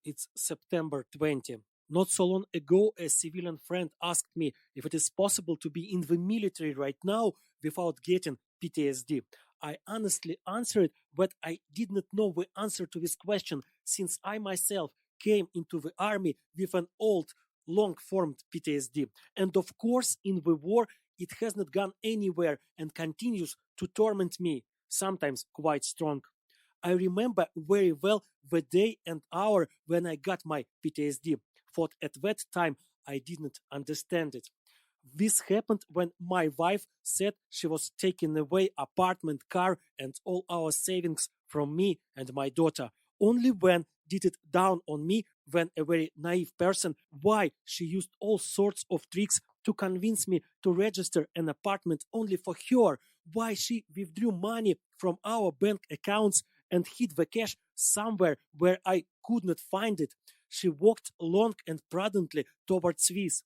It's September 20. Not so long ago, a civilian friend asked me if it is possible to be in the military right now without getting PTSD. I honestly answered that I did not know the answer to this question since I myself came into the army with an old, long formed PTSD. And of course, in the war, it has not gone anywhere and continues to torment me, sometimes quite strong. I remember very well the day and hour when I got my PTSD. For at that time, I didn't understand it. This happened when my wife said she was taking away apartment, car, and all our savings from me and my daughter. Only when did it dawn on me, when a very naive person, why she used all sorts of tricks to convince me to register an apartment only for her, why she withdrew money from our bank accounts and hid the cash somewhere where I could not find it. She walked long and prudently towards this.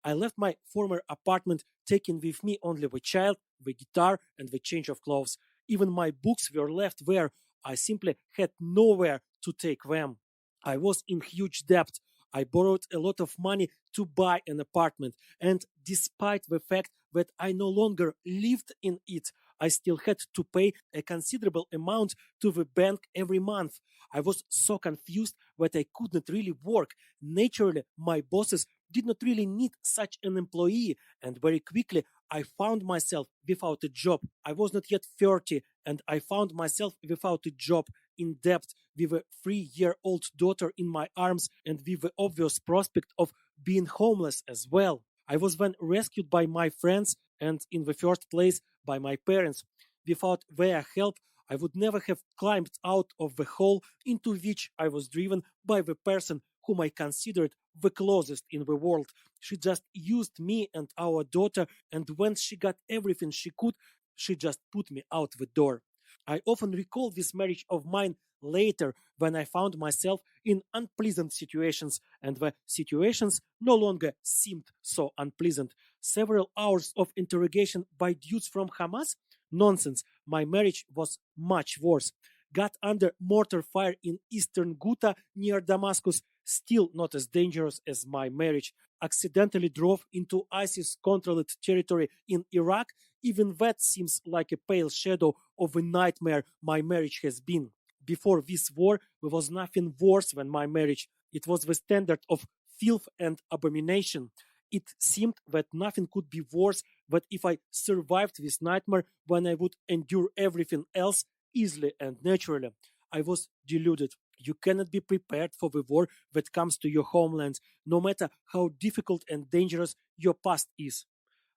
I left my former apartment, taking with me only the child, the guitar, and the change of clothes. Even my books were left there. I simply had nowhere to take them. I was in huge debt. I borrowed a lot of money to buy an apartment, and despite the fact that I no longer lived in it, I still had to pay a considerable amount to the bank every month. I was so confused that I could not really work. Naturally, my bosses did not really need such an employee, and very quickly I found myself without a job. I was not yet 30, and I found myself without a job, in debt, with a 3-year-old daughter in my arms, and with the obvious prospect of being homeless as well. I was then rescued by my friends, and in the first place by my parents. Without their help, I would never have climbed out of the hole into which I was driven by the person whom I considered the closest in the world. She just used me and our daughter, and when she got everything she could, she just put me out the door. I often recall this marriage of mine later when I found myself in unpleasant situations, and the situations no longer seemed so unpleasant. Several hours of interrogation by dudes from Hamas? Nonsense. My marriage was much worse. Got under mortar fire in eastern Ghouta near Damascus, still not as dangerous as my marriage. Accidentally drove into ISIS controlled territory in Iraq. Even that seems like a pale shadow of a nightmare my marriage has been. Before this war, there was nothing worse than my marriage. It was the standard of filth and abomination. It seemed that nothing could be worse, but if I survived this nightmare, when I would endure everything else easily and naturally. I was deluded. You cannot be prepared for the war that comes to your homeland, no matter how difficult and dangerous your past is.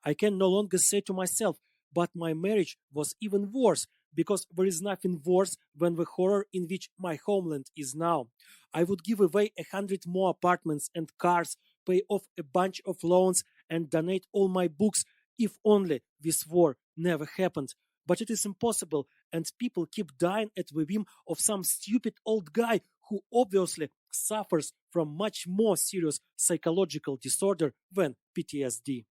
I can no longer say to myself, but my marriage was even worse, because there is nothing worse than the horror in which my homeland is now. I would give away 100 more apartments and cars, pay off a bunch of loans, and donate all my books if only this war never happened. But it is impossible, and people keep dying at the whim of some stupid old guy who obviously suffers from much more serious psychological disorder than PTSD.